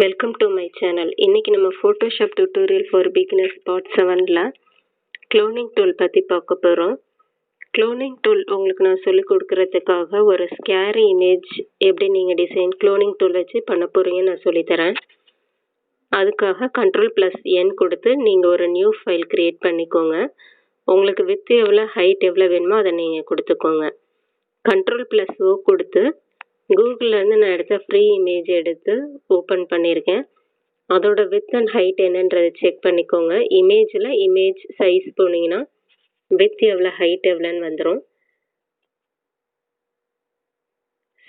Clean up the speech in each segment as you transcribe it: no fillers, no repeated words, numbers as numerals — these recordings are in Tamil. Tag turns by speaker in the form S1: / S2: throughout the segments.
S1: Welcome to my channel. இன்னைக்கு நம்ம Photoshop tutorial for beginners part 7ல க்ளோனிங் டூல் பற்றி பார்க்க போகிறோம். க்ளோனிங் டூல் உங்களுக்கு நான் சொல்லிக் கொடுக்கறதுக்காக ஒரு ஸ்கேரி இமேஜ் எப்படி நீங்கள் டிசைன் க்ளோனிங் டூல் வச்சு பண்ண போகிறீங்கன்னு நான் சொல்லித்தரேன். அதுக்காக ctrl+n கொடுத்து நீங்கள் ஒரு நியூ ஃபைல் க்ரியேட் பண்ணிக்கோங்க. உங்களுக்கு வித் எவ்வளோ ஹைட் எவ்வளோ வேணுமோ அதை நீங்கள் கொடுத்துக்கோங்க. ctrl+o கொடுத்து கூகுள்லேருந்து நான் எடுத்த ஃப்ரீ இமேஜ் எடுத்து ஓப்பன் பண்ணியிருக்கேன். அதோட வித் அண்ட் ஹைட் என்னன்றதை செக் பண்ணிக்கோங்க. இமேஜில் இமேஜ் சைஸ் போனீங்கன்னா வித் எவ்வளோ ஹைட் எவ்வளோன்னு வந்துடும்.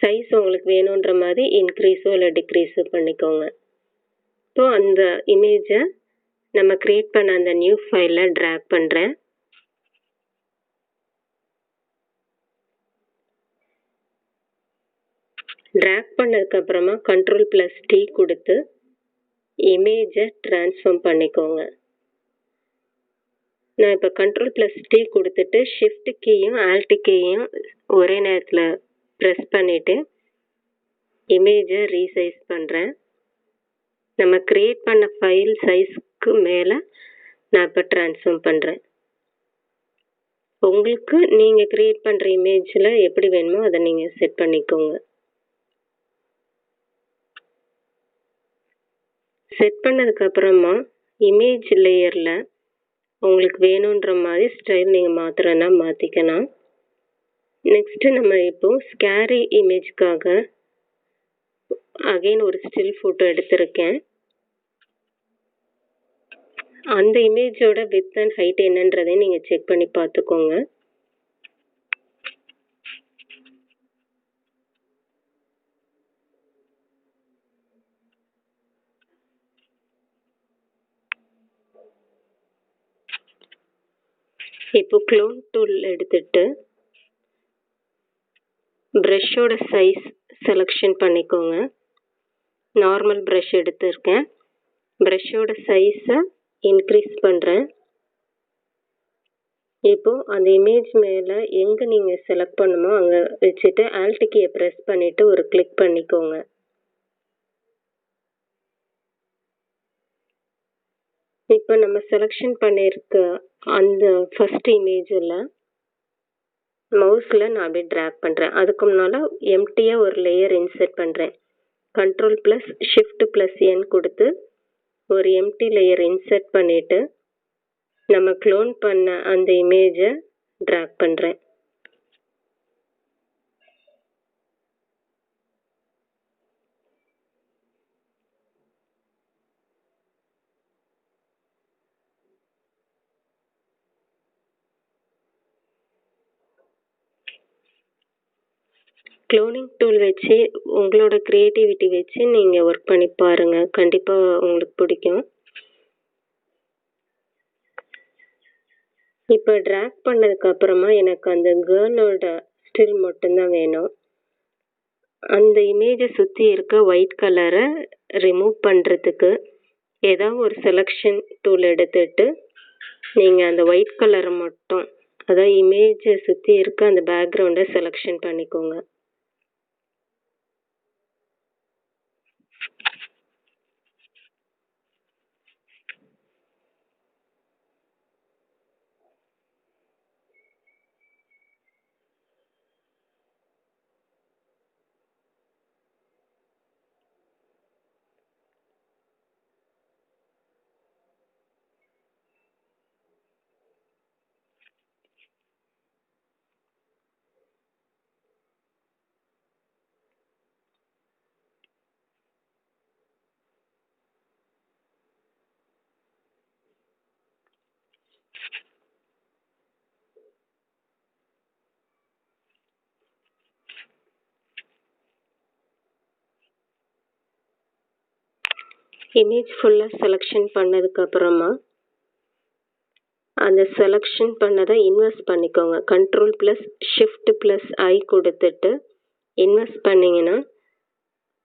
S1: சைஸ் உங்களுக்கு வேணுன்ற மாதிரி இன்க்ரீஸோ இல்லை டிக்ரீஸோ பண்ணிக்கோங்க. ஸோ அந்த இமேஜை நம்ம க்ரியேட் பண்ண அந்த நியூ ஃபைலில் ட்ராக் பண்ணுறேன். ட்ராக் பண்ணதுக்கப்புறமா ctrl+t கொடுத்து இமேஜை ட்ரான்ஸ்ஃபார்ம் பண்ணிக்கோங்க. நான் இப்போ ctrl+t கொடுத்துட்டு ஷிஃப்ட் கீயும் ஆல்ட் கீயும் ஒரே நேரத்தில் ப்ரெஸ் பண்ணிவிட்டு இமேஜை ரீசைஸ் பண்ணுறேன். நம்ம க்ரியேட் பண்ண ஃபைல் சைஸ்க்கு மேலே நான் இப்போ ட்ரான்ஸ்ஃபார்ம் பண்ணுறேன். உங்களுக்கு நீங்கள் க்ரியேட் பண்ணுற இமேஜில் எப்படி வேணுமோ அதை நீங்கள் செட் பண்ணிக்கோங்க. செட் பண்ணதுக்கப்புறமா இமேஜ் லேயரில் உங்களுக்கு வேணுன்ற மாதிரி ஸ்டைல் நீங்கள் மாற்றுறேன்னா மாற்றிக்கலாம். நெக்ஸ்ட்டு நம்ம இப்போது ஸ்கேரி இமேஜ்க்காக அகெயின் ஒரு ஸ்டில் ஃபோட்டோ எடுத்திருக்கேன். அந்த இமேஜோட வித் அண்ட் ஹைட் என்னன்றதை நீங்கள் செக் பண்ணி பார்த்துக்கோங்க. இப்போ க்ளோன் டூல் எடுத்துட்டு ப்ரஷோட சைஸ் செலெக்ஷன் பண்ணிக்கோங்க. நார்மல் ப்ரஷ் எடுத்திருக்கேன். ப்ரஷோட சைஸை இன்க்ரீஸ் பண்ணுறேன். இப்போது அந்த இமேஜ் மேலே எங்கே நீங்கள் செலக்ட் பண்ணுமோ அங்கே வச்சுட்டு ஆல்ட் கீயை ப்ரெஸ் பண்ணிவிட்டு ஒரு கிளிக் பண்ணிக்கோங்க. இப்போ நம்ம செலெக்ஷன் பண்ணியிருக்க அந்த ஃபஸ்ட் இமேஜில் மவுஸில் நான் அப்படியே ட்ராக் பண்ணுறேன். அதுக்கு முன்னால் எம்டியாக ஒரு லேயர் இன்சர்ட் பண்ணுறேன். ctrl+shift+n கொடுத்து ஒரு எம்டி லேயர் இன்சர்ட் பண்ணிவிட்டு நம்ம க்ளோன் பண்ண அந்த இமேஜை ட்ராக் பண்ணுறேன். க்ளோனிங் டூல் வச்சு உங்களோட க்ரியேட்டிவிட்டி வச்சு நீங்கள் ஒர்க் பண்ணி பாருங்கள். கண்டிப்பாக உங்களுக்கு பிடிக்கும். இப்போ ட்ராக் பண்ணதுக்கப்புறமா எனக்கு அந்த கேர்ளோட ஸ்டில் மட்டும்தான் வேணும். அந்த இமேஜை சுற்றி இருக்க ஒயிட் கலரை ரிமூவ் பண்ணுறதுக்கு ஏதாவது ஒரு செலெக்ஷன் டூல் எடுத்துட்டு நீங்கள் அந்த ஒயிட் கலரை மட்டும், அதாவது இமேஜை சுற்றி இருக்க அந்த பேக்ரவுண்டை செலெக்ஷன் பண்ணிக்கோங்க. இமேஜ் ஃபுல்லாக செலெக்ஷன் பண்ணதுக்கப்புறமா அந்த செலெக்ஷன் பண்ணதை இன்வெர்ஸ் பண்ணிக்கோங்க. ctrl+shift+i கொடுத்துட்டு இன்வெர்ஸ் பண்ணிங்கன்னா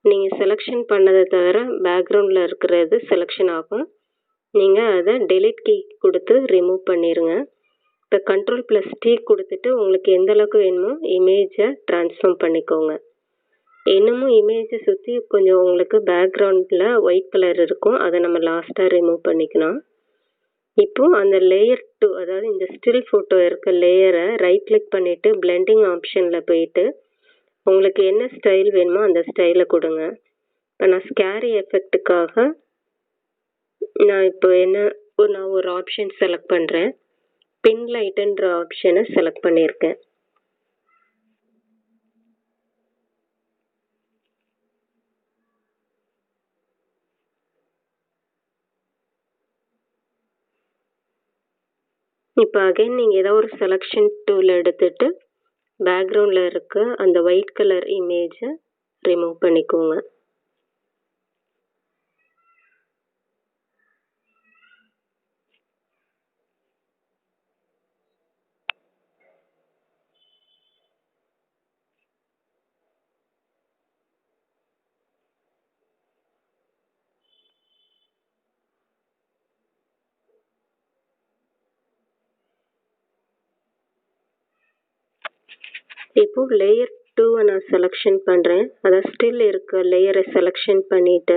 S1: நீங்கள் செலெக்ஷன் பண்ணதை தவிர பேக்ரவுண்டில் இருக்கிறது செலெக்ஷன் ஆகும். நீங்கள் அதை டெலிட் கீ கொடுத்து ரிமூவ் பண்ணிடுங்க. இப்போ ctrl+t கொடுத்துட்டு உங்களுக்கு எந்த அளவுக்கு வேணுமோ இமேஜை ட்ரான்ஸ்ஃபார்ம் பண்ணிக்கோங்க. இன்னமும் இமேஜை சுற்றி கொஞ்சம் உங்களுக்கு பேக்ரவுண்டில் ஒயிட் கலர் இருக்கும், அதை நம்ம லாஸ்ட்டாக ரிமூவ் பண்ணிக்கலாம். இப்போது அந்த லேயர் 2, அதாவது இந்த ஸ்டில் ஃபோட்டோ இருக்க லேயரை ரைட் கிளிக் பண்ணிவிட்டு பிளெண்டிங் ஆப்ஷனில் போயிட்டு உங்களுக்கு என்ன ஸ்டைல் வேணுமோ அந்த ஸ்டைலை கொடுங்க. இப்போ நான் ஸ்கேரி எஃபெக்ட்டுக்காக நான் ஒரு ஆப்ஷன் செலக்ட் பண்ணுறேன். பின் லைட்டுன்ற ஆப்ஷனை செலக்ட் பண்ணியிருக்கேன். இப்போ அகைன் நீங்கள் ஏதோ ஒரு செலெக்ஷன் டூல் எடுத்துட்டு பேக்ரவுண்டில் இருக்க அந்த ஒயிட் கலர் இமேஜை ரிமூவ் பண்ணிக்கோங்க. இப்போ லேயர் 2 நான் செலெக்ஷன் பண்ணுறேன். அதாவது ஸ்டில் இருக்க லேயரை செலெக்ஷன் பண்ணிவிட்டு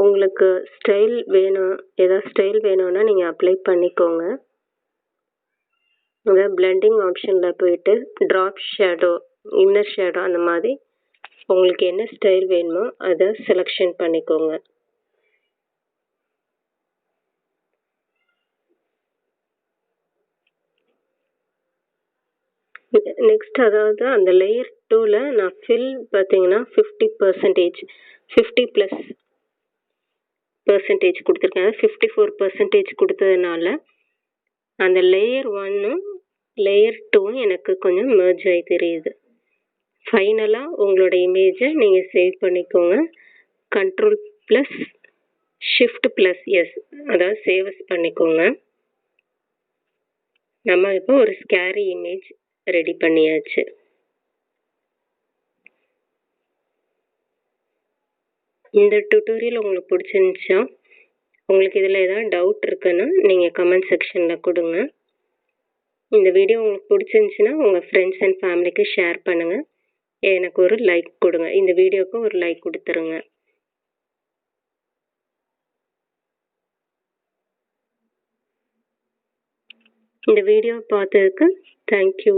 S1: உங்களுக்கு ஸ்டைல் வேணும், ஏதாவது ஸ்டைல் வேணும்னா நீங்கள் அப்ளை பண்ணிக்கோங்க. அதாவது பிளெண்டிங் ஆப்ஷனில் போயிட்டு ட்ராப் ஷேடோ, இன்னர் ஷேடோ, அந்த மாதிரி உங்களுக்கு என்ன ஸ்டைல் வேணுமோ அதை செலெக்ஷன் பண்ணிக்கோங்க. நெக்ஸ்ட் அதாவது அந்த லேயர் 2ல நான் ஃபில் பார்த்தீங்கன்னா 50% கொடுத்துருக்கேன். 54% கொடுத்ததுனால அந்த லேயர் 1ம் லேயர் 2ம் எனக்கு கொஞ்சம் மெர்ஜ் ஆகி தெரியுது. ஃபைனலாக உங்களோட இமேஜை நீங்கள் சேவ் பண்ணிக்கோங்க. ctrl+shift+s, அதாவது சேவஸ் பண்ணிக்கோங்க. நம்ம இப்போ ஒரு ஸ்கேரி இமேஜ் ரெடி பண்ணியாச்சு. இந்த டியூட்டோரியல் உங்களுக்கு பிடிச்சிருந்துச்சா? உங்களுக்கு இதில் ஏதாவது டவுட் இருக்குன்னா நீங்கள் கமெண்ட் செக்ஷனில் கொடுங்க. இந்த வீடியோ உங்களுக்கு பிடிச்சிருந்துச்சுன்னா உங்கள் ஃப்ரெண்ட்ஸ் அண்ட் ஃபேமிலிக்கு ஷேர் பண்ணுங்கள். எனக்கு ஒரு லைக் கொடுங்க. இந்த வீடியோவுக்கு ஒரு லைக் கொடுத்துருங்க. இந்த வீடியோ பார்த்ததுக்கு தேங்க்யூ.